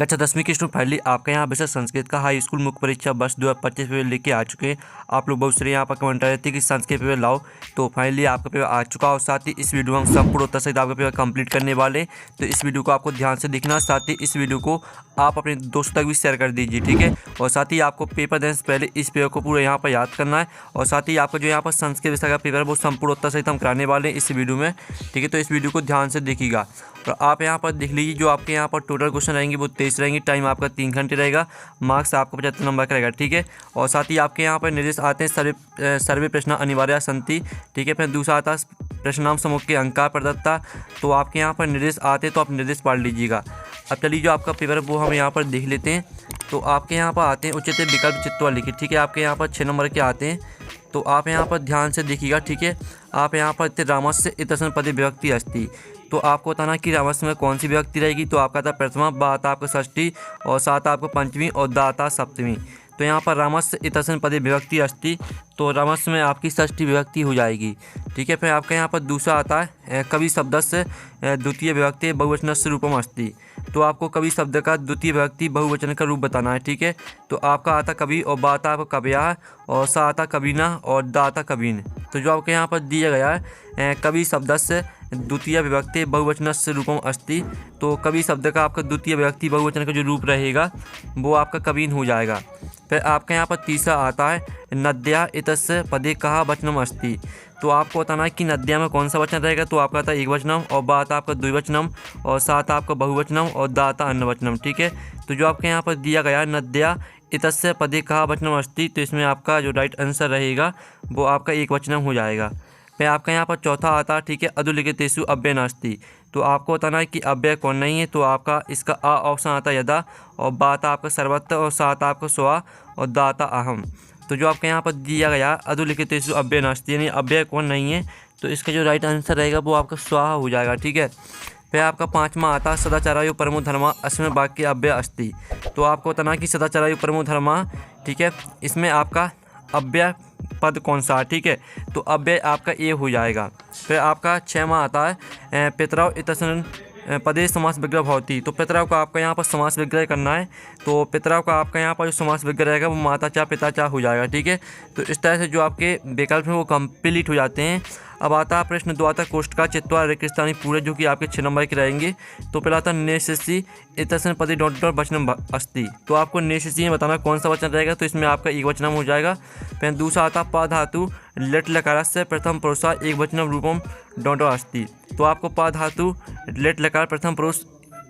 कक्षा 10वीं की स्टूडेंट फाइनली आपका यहाँ विषय संस्कृत का हाई स्कूल मुख्य परीक्षा वर्ष 2025 पेपर लेके आ चुके हैं। आप लोग बहुत सारे यहाँ पर कमेंट रहे थे कि संस्कृत पेपर लाओ, तो फाइनली आपका पेपर आ चुका। और साथ ही इस वीडियो में हम संपूर्ण उत्तर सहित आपका पेपर कंप्लीट करने वाले, तो इस वीडियो को आपको ध्यान से देखना। साथ ही इस वीडियो को आप अपने दोस्तों तक भी शेयर कर दीजिए, ठीक है। और साथ ही आपको पेपर देने से पहले इस पेपर को पूरा यहाँ पर याद करना है। और साथ ही आपका जो यहाँ पर संस्कृत विषय का पेपर है वो संपूर्ण उत्तर सहित हम कराने वाले हैं इस वीडियो में, ठीक है। तो इस वीडियो को ध्यान से देखिएगा। और आप यहाँ पर देख लीजिए, जो आपके यहाँ पर टोटल क्वेश्चन रहेंगे वो 23 रहेंगे। टाइम आपका 3 घंटे रहेगा। मार्क्स आपका 75 नंबर का रहेगा, ठीक है। और साथ ही आपके यहाँ पर निर्देश आते हैं सर्वे प्रश्न अनिवार्य संति, ठीक है। फिर दूसरा आता है प्रश्नाम समूह के अंकार प्रदत्ता, तो आपके यहाँ पर निर्देश आते हैं, तो आप निर्देश पढ़ लीजिएगा। अब चलिए जो आपका पेपर है वो हम यहाँ पर देख लेते हैं। तो आपके यहाँ पर आते हैं उचित विकल्प चित्तवा लिखित, ठीक है। आपके यहाँ पर 6 नंबर के आते हैं, तो आप यहाँ पर ध्यान से देखिएगा, ठीक है। आप यहाँ पर रामस्य इतस्मिन् पदे विभक्ति अस्ति, तो आपको बताना कि रामस्य में कौन सी विभक्ति रहेगी। तो आपका था प्रथमा, बा आता आपका षष्ठी, और सात आपको पंचमी, और दा आता सप्तमी। तो यहाँ पर रामस्य इतस्मिन् पदे विभक्ति अस्ति, तो रामस्य में आपकी षष्ठी विभक्ति हो जाएगी, ठीक है। फिर आपका यहाँ पर दूसरा आता है कवि शब्दस्य द्वितीय विभक्ति बहुवचनस्य रूपम अस्ति, तो आपको कवि शब्द का द्वितीय विभक्ति बहुवचन का रूप बताना है, ठीक है। तो आपका आता कवि, और बा आता आपका कवयः, और सा आता कविना, और दा आता कवीन। तो जो आपके यहाँ पर दिया गया है कवि शब्दस्य द्वितीय विभक्ति बहुवचनस्य रूपम अस्ति, तो कवि शब्द का आपका द्वितीय विभक्ति बहुवचन का जो रूप रहेगा वो आपका कवीन हो जाएगा। फिर आपके यहाँ पर तीसरा आता है नद्या इतस्य पदे कहा वचनम अस्ति, तो आपको बताना है कि नद्या में कौन सा वचन रहेगा। तो आपका आता एक वचनम, और बा आता आपका द्विवचनम, और सात आपका बहुवचनम, और दा आता अन्यवचनम, ठीक है। तो जो आपके यहाँ पर दिया गया नद्या इतस्य पदे कहा वचनम अस्ति, तो इसमें आपका जो राइट आंसर रहेगा वो आपका एक वचनम हो जाएगा। फिर आपका यहाँ पर चौथा आता है, ठीक है, अधुलिखितेषु अव्यय नास्ति, तो आपको बताना है कि अव्यय कौन नहीं है। तो आपका इसका आ ऑप्शन आता है यदा, और बा आता आपका सर्वत्र, और सा आता आपका स्वा, और दा आता अहम। तो जो आपके यहाँ पर दिया गया अधुलिखितेषु अव्यय नास्ति, यानी अव्यय कौन नहीं है, तो इसका जो राइट आंसर रहेगा वो आपका स्वाहा हो जाएगा, ठीक है। फिर आपका पाँचवा आता है सदाचारायु परमो धर्मा अस्मिन् वाक्ये अव्यय अस्ति, तो आपको बताना कि सदाचारायु परमो धर्मा, ठीक है, इसमें आपका अव्यय पद कौन सा है, ठीक है। तो अव्यय आपका ए हो जाएगा। फिर आपका 6वां आता है पितरौ इतस्मिन् पदे समास विग्रह भवति, तो पितरौ का आपका यहाँ पर समास विग्रह करना है। तो पितरौ का आपका यहाँ पर जो समास विग्रह रहेगा वो माता चा पिता चा हो जाएगा, ठीक है। तो इस तरह से जो आपके विकल्प हैं वो कंप्लीट हो जाते हैं। अब आता है प्रश्न 2 आता कोष्ठ का चित्वा रेगिस्तानी पूरे, जो कि आपके 6 नंबर के रहेंगे। तो पहला आता नेशसि इतस्मिन् पदे डॉट डॉट वचनम अस्ति, तो आपको नेशसि में बताना कौन सा वचन रहेगा, तो इसमें आपका एक वचनम हो जाएगा। फिर दूसरा आता प धातु लट लकारस्य प्रथम पुरुषा एक वचनम रूपम डॉट डॉट अस्ति, तो आपको प धातु लट लकार प्रथम पुरुष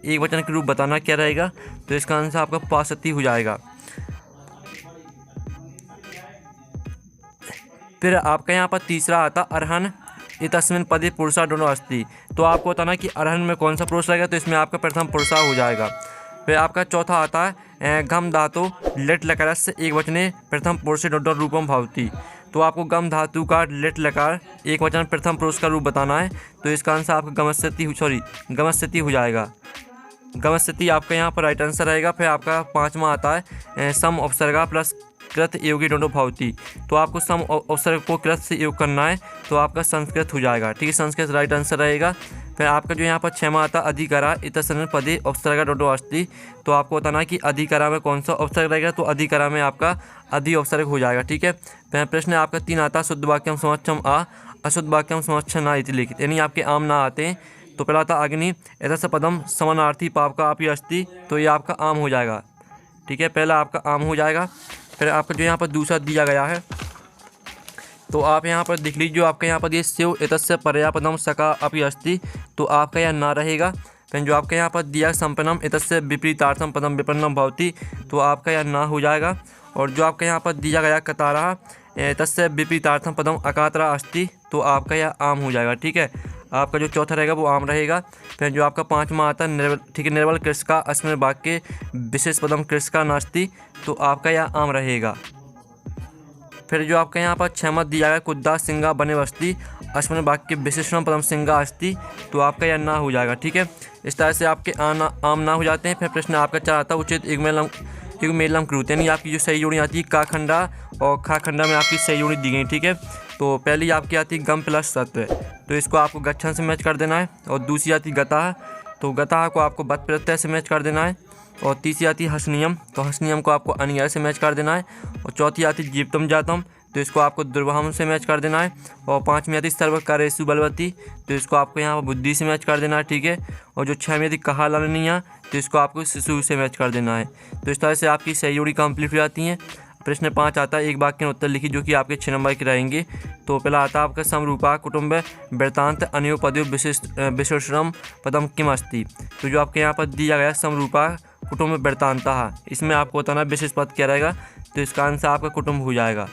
एक वचन के रूप बताना क्या रहेगा, तो इसका आंसर आपका पासति हो जाएगा। फिर आपका यहाँ पर तीसरा आता अरहन इतस्मिन् पदे पुरुषा डोनो अस्ति, तो आपको बताना कि अरहन में कौन सा पुरुष रहेगा, तो इसमें आपका प्रथम पुरुषा हो जाएगा। फिर आपका चौथा आता है गम धातु लट लकारस्य एक वचने प्रथम पुरुषे डोनो रूपम भवति, तो आपको गम धातु का लट लकार एक वचन प्रथम पुरुष का रूप बताना है, तो इसका आंसर आपका गमस्यति हो जाएगा। गमस्यति आपका यहाँ पर राइट आंसर रहेगा। फिर आपका 5वां आता है सम उपसर्गा प्लस कृत योगी डोंडो भवति, तो आपको सम उपसर्ग को कृत से योग करना है, तो आपका संस्कृत हो जाएगा, ठीक है। संस्कृत राइट आंसर रहेगा। फिर आपका जो यहाँ पर 6वां आता अधिकारा इतस्मिन् पदे उपसर्गा डोंडो अस्ति, तो आपको बताना कि अधिकारा में कौन सा उपसर्ग रहेगा, तो अधिकारा में आपका अधि उपसर्ग हो जाएगा, ठीक है। फिर प्रश्न आपका 3 आता शुद्ध वाक्यम समक्षम आ अशुद्ध वाक्यम समक्षम ना इति लिखित, यानी आपके आम ना आते हैं। तो पहला था अग्नि एतस्य पदम समानार्थी पाप का आपी अस्ति, तो ये आपका आम हो जाएगा, ठीक है, पहला आपका आम हो जाएगा। फिर आपका जो यहाँ पर दूसरा दिया गया है, तो आप यहाँ पर देख लीजिए, जो आपका यहाँ पर ये शिव एतस्य पर्यापदम सका अपि अस्ति, तो आपका यह ना रहेगा। फिर जो आपका यहाँ पर दिया संपन्नम एतस्य विपरीतार्थम पदम विपन्नम भवति, तो आपका यह ना हो जाएगा। और जो आपका यहाँ पर दिया गया कतारा तस्य विपरीतार्थम पदम अकातरा अस्ति, तो आपका यह आम हो जाएगा, ठीक है। आपका जो चौथा रहेगा वो आम रहेगा। फिर जो आपका 5वां आता है निर्बल, ठीक है, निर्बल कृषका अस्मिन् वाक्ये विशेष पदम कृषका नास्ति, तो आपका यह आम रहेगा। फिर जो आपका यहाँ पर 6वां दिया गया कुद्दा सिंगा बने वस्ती अस्मिन् वाक्ये विशेषण पदम सिंगा अस्ति, तो आपका यह ना हो जाएगा, ठीक है। इस तरह से आपके आम ना हो जाते हैं। फिर प्रश्न आपका 4 आता है उचित युग्मेलम कृत, यानी आपकी जो सही जोड़ी आती है का खंडा और खा खंडा में आपकी सही जोड़ी दी गई, ठीक है। तो पहली आपकी आती है गम प्लस सत्व, तो इसको आपको गच्छन से मैच कर देना है। और दूसरी आती गता, तो गता को आपको बत प्रत्यय से मैच कर देना है। और तीसरी आती है हसनियम, तो हसनियम को आपको अनिया से मैच कर देना है। और चौथी आती है जीवतम जातम, तो इसको आपको दुर्वाहम से मैच कर देना है। और पाँचवीं आती है सर्वकारेसु बलवती, तो इसको आपको यहाँ पर बुद्धि से मैच कर देना है, ठीक है। और जो छठवीं आती है कहालालनिया, तो इसको आपको शिशु से मैच कर देना है। तो इस तरह से आपकी सही जोड़ी कंप्लीट हो जाती हैं। प्रश्न 5 आता है एक वाक्य में उत्तर लिखिए, जो कि आपके 6 नंबर के रहेंगे। तो पहला आता है आपका समरूपा कुटुंब वृत्तांत अन्यो पदो विशेषम पदम किम अस्ति। तो जो आपके यहाँ पर दिया गया समरूपा कुटुंब वृत्तांतः, इसमें आपको बताना विशेष पद क्या रहेगा। तो इसका आंसर आपका कुटुंब हो जाएगा,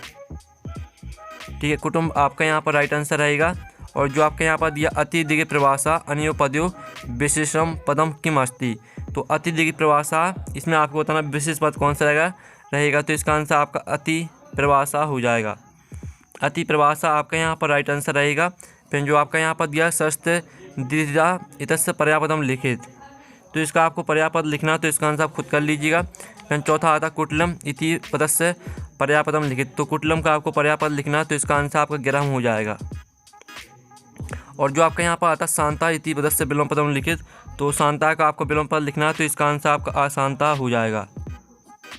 ठीक है। कुटुंब आपका यहाँ पर राइट आंसर रहेगा। और जो आपके यहाँ पर दिया अति दिव्य प्रवासा अन्यो पदो विशेषम पदम किम अस्ति, तो अति दिव्य प्रवासा, इसमें आपको बताना विशेष पद कौन सा रहेगा। तो इसका आंसर आपका अति प्रवासा हो जाएगा। अति प्रवासा आपका यहाँ पर राइट आंसर रहेगा। फिर जो आपका यहाँ पर दिया शस्त्र द्विधा इतस्य पर्यापदम लिखित, तो इसका आपको पर्यापद लिखना, तो इसका आंसर आप खुद कर लीजिएगा। फिर चौथा आता कुटलम इति पदस्य पर्यापदम लिखित, तो कुटलम का आपको पर्यापद लिखना, तो इसका आंसर आपका ग्रहम हो जाएगा। और जो आपका यहाँ पर आता शांता इति पदस्य विलोम पदम लिखित, तो शांता का आपको विलोम पद लिखना, तो इसका आंसर आपका अशांता हो जाएगा,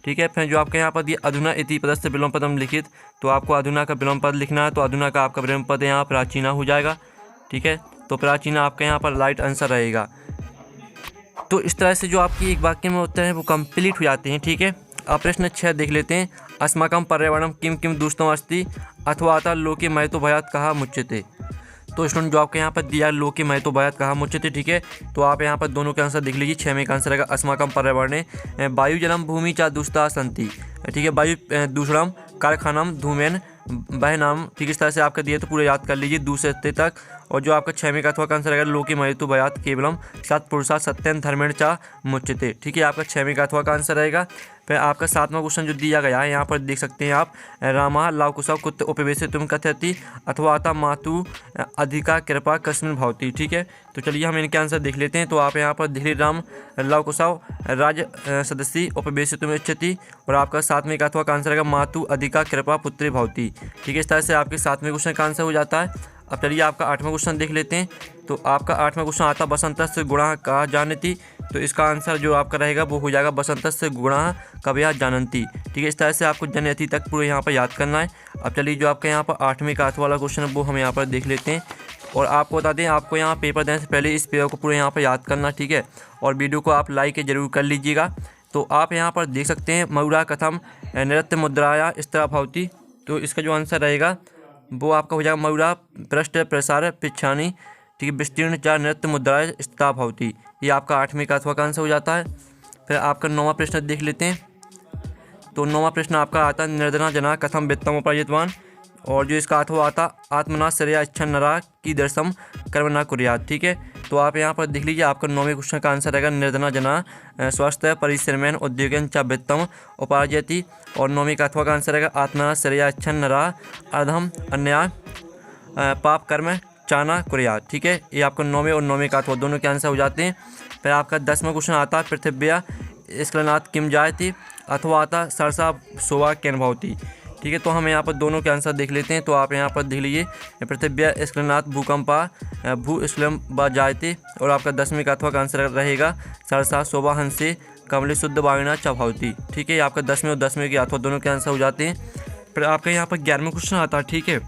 ठीक है। फिर जो आपके यहाँ पर दिया अधुना इति पदस्य विलोम पदम लिखित, तो आपको अधुना का विलोम पद लिखना है, तो अधुना का आपका विलोम पद यहाँ प्राचीना हो जाएगा, ठीक है। तो प्राचीना आपका यहाँ पर राइट आंसर रहेगा। तो इस तरह से जो आपकी एक वाक्य में उत्तर हैं वो कंप्लीट हो जाते हैं, ठीक है। अब प्रश्न 6 देख लेते हैं। अस्माकं पर्यावरणं किम किम दूषितम् अस्ति अथवा अतः लोके महतो भयात् कहा मुच्यते। तो स्टूडेंट जो आपके यहाँ पर दिया लोके महतो भयात् कहा मुच्यते, ठीक है। तो आप यहाँ पर दोनों के आंसर देख लीजिए। 6 में का आंसर रहेगा अस्माकं पर्यावरणे वायु जलम भूमि चा दूषिता सन्ति, ठीक है। वायु दूषणम कारखानम धूमेन बहनाम, ठीक है। इस तरह से आपका दिया, तो पूरे याद कर लीजिए दूसरे तक। और जो आपका 6 में का अथवा का आंसर रहेगा लोके महतो भयात् केवलम सत्पुरुषा सत्यं धर्मेण चा मुच्यते, ठीक है। आपका 6 में का अथवा का आंसर रहेगा। फिर आपका 7वां क्वेश्चन जो दिया गया है यहाँ पर देख सकते हैं आप। रामा लवकुशः कुत्र उपवेशितुं कथयति अथवा अतः मातु अधिका कृपा कस्मिन् भवति, ठीक है। तो चलिए हम इनके आंसर देख लेते हैं। तो आप यहाँ पर देख लीजिए राम लवकुशः राज सदस्य उपवेशितुम् इच्छति, और आपका 7वें का अथवा का आंसर रहेगा मातु अधिका कृपा पुत्री भवति, ठीक है। इस तरह से आपके 7वें क्वेश्चन का आंसर हो जाता है। अब चलिए आपका 8वां क्वेश्चन देख लेते हैं। तो आपका 8वां क्वेश्चन आता बसंतस्य गुणः कहा जानति, तो इसका आंसर जो आपका रहेगा वो हो जाएगा बसंतस्य गुणः कवयः जानन्ति, ठीक है। इस तरह से आपको जनयति तक पूरे यहाँ पर याद करना है। अब चलिए जो आपका यहाँ पर 8वें का अथवा वाला क्वेश्चन है वो हम यहाँ पर देख लेते हैं। और आपको बता दें, आपको यहाँ पेपर देने से पहले इस पेपर को पूरे यहाँ पर याद करना, ठीक है। और वीडियो को आप लाइक जरूर कर लीजिएगा। तो आप यहाँ पर देख सकते हैं मयूरा कथम नृत्य मुद्राया स्थिरा भवति, तो इसका जो आंसर रहेगा वो आपका हो जाएगा मयूरा पृष्ठ प्रसार पिछानी, ठीक है, विस्तीर्ण चा नृत्य मुद्राया स्थिता भवति। ये आपका 8वें का अथवा का आंसर हो जाता है। फिर आपका 9वां प्रश्न देख लेते हैं। तो 9वां प्रश्न आपका आता है निर्धना जना कथम वित्तम उपार्जितवान, और जो इसका अथवा आता आत्मना श्रेया इच्छा नरा की दर्शम कर्म न कुर्यात्, ठीक है। तो आप यहाँ पर देख लीजिए आपका 9वें क्वेश्चन का आंसर रहेगा निर्धना जना स्वास्थ्य परिश्रमेन उद्योगन च वित्तम उपार्जयति, और 9वें का अथवा का आंसर रहेगा आत्मना श्रेया इच्छा नरा अधम अन्याय पाप कर्म चाना कुर्यात्, ठीक है। ये आपका 9वें और 9वें का अथवा दोनों के आंसर हो जाते हैं। फिर आपका 10वां क्वेश्चन आता है पृथिव्या स्खलनात् किम जायते अथवा आता सरसा शोभा केन भवति, ठीक है। तो हम यहाँ पर दोनों के आंसर देख लेते हैं। तो आप यहाँ पर देख लीजिए पृथिव्या स्खलनात् भूकंपा भूस्खलन व जायते, और आपका 10वें का अथवा का आंसर रहेगा सरसा शोभा हंसे कमले शुद्ध वायुना च भवति, ठीक है। आपका 10वें और 10वें के अथवा दोनों के आंसर हो जाते हैं। फिर आपका यहाँ पर 11वां क्वेश्चन आता है, ठीक है।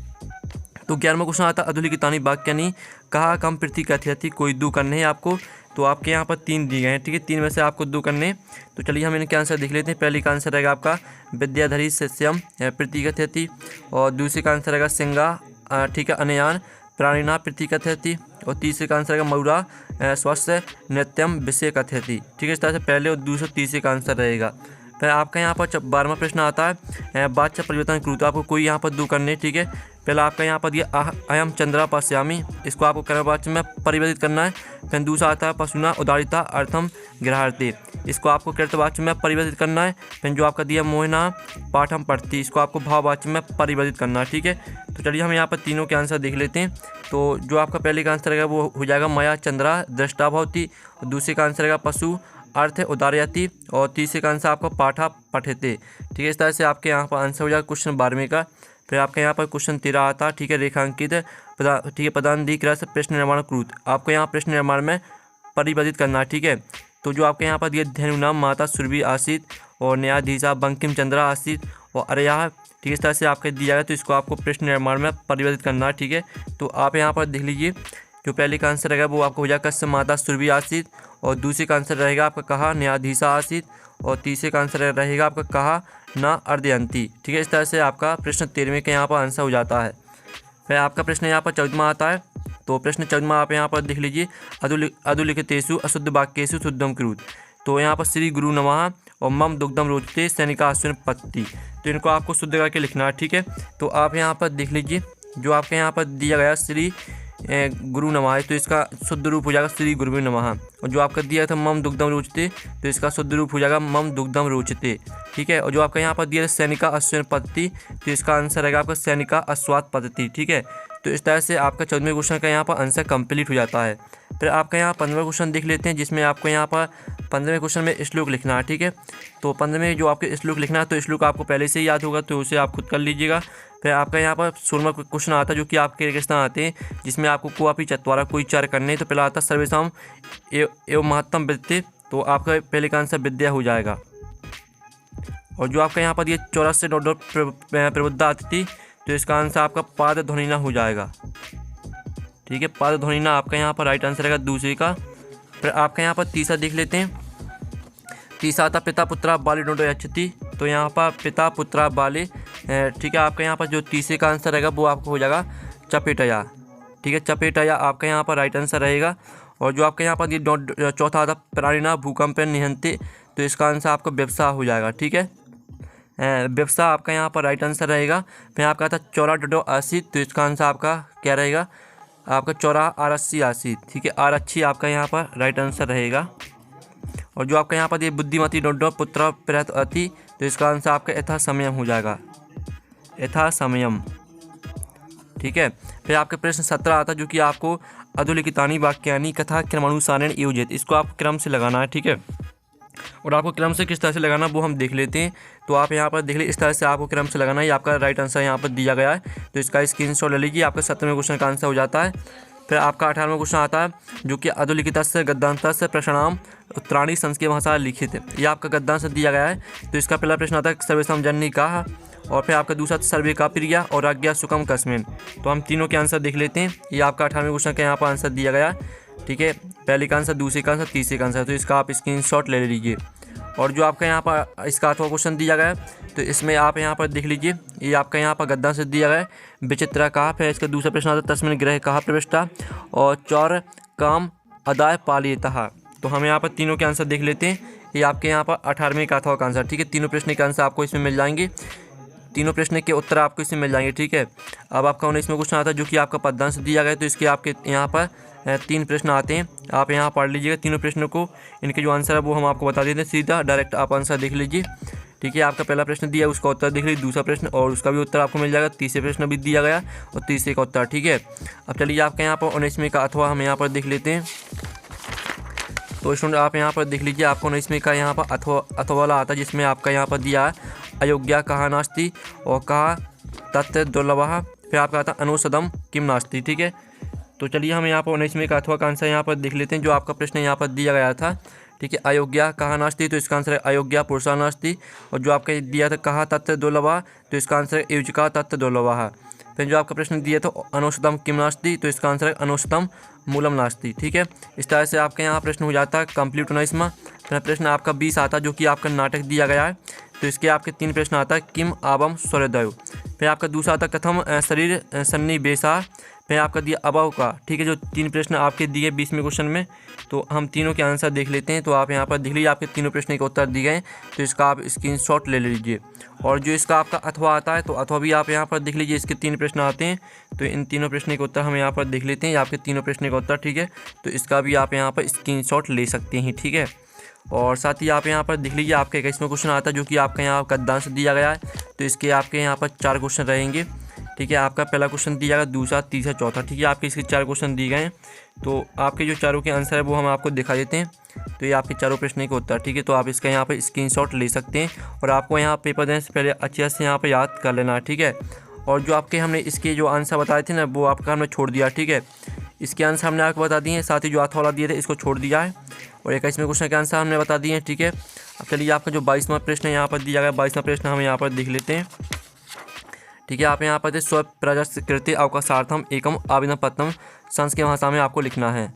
तो 11वां क्वेश्चन आता अधुलिखितानि वाक्यानि कहा कम प्रति कथयति, कोई दो करने हैं आपको। तो आपके यहाँ पर 3 दिए गए हैं, ठीक है। 3 में से आपको 2 करने। तो चलिए हम इनके आंसर देख लेते हैं। पहले का आंसर रहेगा आपका विद्याधरी शिष्यम प्रति कथयति, और दूसरे का आंसर रहेगा सिंगा, ठीक है, अनयान प्राणिना प्रति कथयति, और तीसरे का आंसर रहेगा मयूरा स्वस्थ नृत्यम विषय कथयति, ठीक है। इस तरह से पहले और दूसरे तीसरे का आंसर रहेगा। फिर आपका यहाँ पर 12वां प्रश्न आता है वाच्य परिवर्तन कृत, आपको कोई यहाँ पर 2 करने, ठीक है। पहला आपका यहाँ पर दिया अयम चंद्रा पश्यामी, इसको आपको कर्मवाच्य में परिवर्तित करना है। फिर दूसरा आता है पशुना उदारिता अर्थम गृहार्थे, इसको आपको कृतवाच्य में परिवर्तित करना है। फिर जो आपका दिया मोहना पाठम पढ़ती, इसको आपको भाववाच्य में परिवर्तित करना है, ठीक है। तो चलिए हम यहाँ पर तीनों के आंसर देख लेते हैं। तो जो आपका पहले का आंसर रहेगा वो हो जाएगा मया चंद्रा दृष्टा भवति, और दूसरे का आंसर रहेगा पशु अर्थ उदारयति, और तीसरे का आंसर आपका पाठा पठेते, ठीक है। इस तरह से आपके यहाँ पर आंसर हो जाएगा क्वेश्चन 12वें का। फिर आपके यहाँ पर क्वेश्चन 13 आता, ठीक है, रेखांकित ठीक है पदानुक्रम प्रश्न निर्माण कृत, आपको यहाँ प्रश्न निर्माण में परिवर्तित करना है, ठीक है। तो जो आपके यहाँ पर दिए धेनुनाम माता सुरभि आसीत और न्यायाधीशा बंकिम चंद्रा आसीत और अरया, ठीक है। इस तरह से आपके दिया गया, तो इसको आपको प्रश्न निर्माण में परिवर्तित करना है, ठीक है। तो आप यहाँ पर देख लीजिए, जो पहले का आंसर रहेगा वो आपको हो जाएगा कस्य माता सुरभि आसीत, और दूसरे का आंसर रहेगा आपका कहा न्यायाधीशा आसीत, और तीसरे का आंसर रहेगा आपका कहा ना अर्धयंती, ठीक है। इस तरह से आपका प्रश्न 13वें का यहाँ पर आंसर हो जाता है। फिर आपका प्रश्न यहाँ पर 14वां आता है। तो प्रश्न 14वां आप यहाँ पर देख लीजिए, अधुलिखितेषु अशुद्ध वाक्येषु शुद्धम कुरुत। तो यहाँ पर श्री गुरु नमः और मम दुग्धम रोचते सैनिका अश्विन पत्ती, तो इनको आपको शुद्ध करके लिखना है, ठीक है। तो आप यहाँ पर देख लीजिए, जो आपके यहाँ पर दिया गया श्री गुरु नमः है, तो इसका शुद्ध रूप हो जाएगा श्री गुरुवे नमः। और जो आपका दिया था मम दुग्धम रोचते, तो इसका शुद्ध रूप हो जाएगा मम दुग्धम रोचते, ठीक है। और जो आपका यहाँ पर दिया है सैनिका अश्विन पद्धति, तो इसका आंसर रहेगा आपका सैनिका अश्वात पद्धति, ठीक है। तो इस तरह से आपका 14वें क्वेश्चन का यहाँ पर आंसर कंप्लीट हो जाता है। फिर आपका यहाँ 15वां क्वेश्चन देख लेते हैं, जिसमें आपको यहाँ पर 15वें क्वेश्चन में श्लोक लिखना है, ठीक है। तो 15वें जो आपके श्लोक लिखना है, तो श्लोक आपको पहले से ही याद होगा, तो उसे आप खुद कर लीजिएगा। फिर आपका यहाँ पर 16वां क्वेश्चन आता है, जो कि आपके रेगिस्तान आते हैं, जिसमें आपको कोअपि चत्वारः कोई चार करने। तो पहला आता है सर्वेषां एवं महत्तम विद्ये, तो आपका पहले का आंसर विद्या हो जाएगा। और जो आपका यहाँ पर ये 84 प्रबुद्धा अतिथि, तो इसका आंसर आपका पाद ध्वनिना हो जाएगा, ठीक है। पाद ध्वनिना आपका यहाँ पर राइट आंसर रहेगा दूसरे का। फिर आपका यहाँ पर तीसरा देख लेते हैं। तीसरा आता पिता पुत्रा बाले डोडो यच्छति, तो यहाँ पर पिता पुत्रा बाले, ठीक है। आपका यहाँ पर जो तीसरे का आंसर रहेगा वो आपको हो जाएगा चपेटया, ठीक है। चपेटया आपका यहाँ पर राइट आंसर रहेगा। और जो आपका यहाँ पर ये चौथा आता प्राणिना भूकंप निहंते, तो इसका आंसर आपका व्यवसाय हो जाएगा, ठीक है। व्यवसाय आपका यहाँ पर राइट आंसर रहेगा। फिर आपका आता चौरा डोडो आसित, तो इसका आंसर आपका क्या रहेगा, आपका चौरा आरस्सी आसित, ठीक है। आरक्षी आपका यहाँ पर राइट आंसर रहेगा। और जो आपका यहाँ पर ये बुद्धिमती डोडो पुत्र प्रहत अति, तो इसका आंसर आपका यथा समयम हो जाएगा, यथा समयम, ठीक है। फिर आपके प्रश्न 17 आता है, जो कि आपको अधोलिखितानि वाक्यानि कथा क्रमानुसारेण योजित, इसको आप क्रम से लगाना है, ठीक है। और आपको क्रम से किस तरह से लगाना वो हम देख लेते हैं। तो आप यहाँ पर देख लीजिए, इस तरह से आपको क्रम से लगाना है। ये आपका राइट आंसर यहाँ पर दिया गया है, तो इसका स्क्रीनशॉट ले लीजिए, आपका 17वें क्वेश्चन का आंसर हो जाता है। फिर आपका 18वां क्वेश्चन आता है, जो कि अधोलिखितस्य गद्यांतस्य प्रश्नाम उत्तराणि संस्कृत भाषा लिखित, ये आपका गद्यांश दिया गया है। तो इसका पहला प्रश्न आता है सर्वेषां जननी कहा, और फिर आपका दूसरा सर्वे का प्रिया और आज्ञा सुखम कस्मिन। तो हम तीनों के आंसर देख लेते हैं। ये आपका 18वें क्वेश्चन का यहाँ पर आंसर दिया गया, ठीक है। पहले का आंसर, दूसरे का आंसर, तीसरे का आंसर, तो इसका आप स्क्रीनशॉट ले लीजिए। और जो आपका यहाँ पर इसका 8वां क्वेश्चन दिया गया है, तो इसमें आप यहाँ पर देख लीजिए, ये आपका यहाँ पर गद्दा से दिया गया है विचित्रा कहा। फिर इसका दूसरा प्रश्न आता है तस्मिन् गृहे कहा प्रविष्टा, और चौर काम अदाय पालितः। तो हम यहाँ पर तीनों के आंसर देख लेते हैं। ये आपके यहाँ पर 18वें का 8वां का आंसर, ठीक है। तीनों प्रश्न के आंसर आपको इसमें मिल जाएंगे, तीनों प्रश्न के उत्तर आपको इसमें मिल जाएंगे, ठीक है। अब आपका 19वां क्वेश्चन आता है, जो कि आपका पद्यांश दिया गया है, तो इसके आपके यहाँ पर 3 प्रश्न आते हैं। आप यहाँ पढ़ लीजिएगा तीनों प्रश्नों को, इनके जो आंसर है वो हम आपको बता देते हैं, सीधा डायरेक्ट आप आंसर देख लीजिए, ठीक है। आपका पहला प्रश्न दिया, उसका उत्तर देख लीजिए, दूसरा प्रश्न और उसका भी उत्तर आपको मिल जाएगा, तीसरे प्रश्न भी दिया गया और तीसरे का उत्तर, ठीक है। अब चलिए आपका यहाँ पर 19वें का अथवा हम यहाँ पर देख लेते हैं। तो स्टूडेंट आप यहाँ पर देख लीजिए, आपको 19वें का यहाँ पर अथवा वाला आता है, जिसमें आपका यहाँ पर दिया है अयोग्या कहा नास्ति और कहा तत्व दुर्लभः। फिर आपका आता अनुसदम किम नास्ति, ठीक है। तो चलिए हम यहाँ पर 19वें का अथवा का आंसर यहाँ पर देख लेते हैं। जो आपका प्रश्न यहाँ पर दिया गया था, ठीक है, अयोग्या कहा नास्ति, तो इसका आंसर है अयोग्या पुरुषा नास्ति। और जो आपका दिया था कहा तत्व दुर्लभः, तो इसका आंसर है युजिका तत्व दुर्लभः। फिर जो आपका प्रश्न दिया था अनुसदम किम नास्ति, तो इसका आंसर है अनुसदम मूलम नास्ति, ठीक है। इस तरह से आपके यहाँ प्रश्न हो जाता है कंप्लीट 19वां। फिर प्रश्न आपका 20 आता है, जो कि आपका नाटक दिया गया है, तो इसके आपके 3 प्रश्न आता है किम आबम सूर्योदय। फिर आपका दूसरा आता कथम शरीर सन्निवेशा। फिर आपका दिया अभाव का, ठीक है। जो 3 प्रश्न आपके दिए 20वें क्वेश्चन में, तो हम तीनों के आंसर देख लेते हैं। तो आप यहाँ पर देख लीजिए, आपके तीनों प्रश्न के उत्तर दिए गए, तो इसका आप स्क्रीनशॉट ले लीजिए। और जो इसका आपका अथवा आता है, तो अथवा भी आप यहाँ पर देख लीजिए, इसके 3 प्रश्न आते हैं, तो इन तीनों प्रश्न के उत्तर हम यहाँ पर देख लेते हैं। आपके तीनों प्रश्न का उत्तर, ठीक है। तो इसका भी आप यहाँ पर स्क्रीनशॉट ले सकते हैं, ठीक है। और साथ ही आप यहाँ पर देख लीजिए, आपका 21वां क्वेश्चन आता है, जो कि आपका यहाँ गद्यांश दिया गया है, तो इसके आपके यहाँ पर 4 क्वेश्चन रहेंगे, ठीक है। आपका पहला क्वेश्चन दिया गया, दूसरा, तीसरा, चौथा, ठीक है। आपके इसके 4 क्वेश्चन दिए गए हैं, तो आपके जो चारों के आंसर है वो हम आपको दिखा देते हैं। तो ये आपके चारों प्रश्न के उत्तर, ठीक है। तो आप इसका यहाँ पर स्क्रीनशॉट ले सकते हैं, और आपको यहाँ पेपर देने से पहले अच्छे से यहाँ पर याद कर लेना है, ठीक है। और जो आपके हमने इसके जो आंसर बताए थे ना, वो आपका हमने छोड़ दिया, ठीक है। इसके आंसर हमने आपको बता दिए हैं, साथ ही जो अथवा वाला दिए थे इसको छोड़ दिया है। और 21वें क्वेश्चन के आंसर हमने बता दिए हैं। ठीक है, अब चलिए आपका जो 22वां प्रश्न यहाँ पर दिया गया, 22वां प्रश्न हम यहाँ पर देख लेते हैं। ठीक है, आप यहाँ पर स्वप्रजस्कृति अवकाशार्थम एकम आवेदन पत्रम संस्कृत भाषा में आपको लिखना है।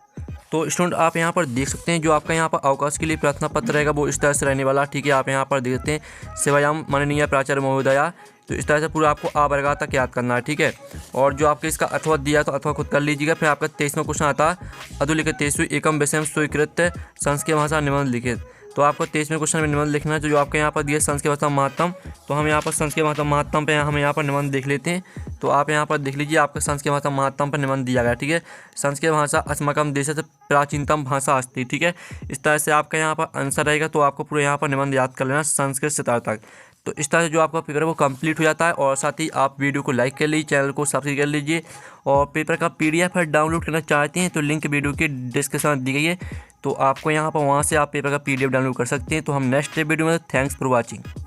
तो स्टूडेंट आप यहाँ पर देख सकते हैं जो आपका यहाँ पर अवकाश के लिए प्रार्थना पत्र रहेगा वो इस तरह से रहने वाला। ठीक है, आप यहाँ पर देखते हैं सेवायाम माननीय प्राचार्य महोदया, तो इस तरह से पूरा आपको आ वर्गा तक याद करना है। ठीक है, और जो आपके इसका अथवा दिया तो अथवा खुद कर लीजिएगा। फिर आपका 23वां क्वेश्चन आता है अधुलिखितेषु एकम विषयम स्वीकृत संस्कृत भाषा निबंध लिखित। तो आपको 23वें क्वेश्चन में निबंध लिखना है। जो आपके यहाँ पर दिया संस्कृत भाषा महत्तम, तो हम यहाँ पर संस्कृत भाषा महत्तम पे हम यहाँ पर निबंध देख लेते हैं। तो आप यहाँ पर देख लीजिए आपका संस्कृत भाषा महत्तम पर निबंध दिया गया। ठीक है, संस्कृत भाषा अस्माकं देशस्य प्राचीनतम भाषा अस्ति। ठीक है, इस तरह से आपका यहाँ पर आंसर रहेगा। तो आपको पूरे यहाँ पर निबंध याद कर लेना संस्कृत से तक। तो इस तरह से जो आपका पेपर है वो कंप्लीट हो जाता है। और साथ ही आप वीडियो को लाइक कर लीजिए, चैनल को सब्सक्राइब कर लीजिए। और पेपर का PDF है डाउनलोड करना चाहते हैं तो लिंक वीडियो के डिस्क्रिप्शन में दी गई है, तो आपको यहाँ पर वहाँ से आप पेपर का PDF डाउनलोड कर सकते हैं। तो हम नेक्स्ट वीडियो में, थैंक्स फॉर वॉचिंग।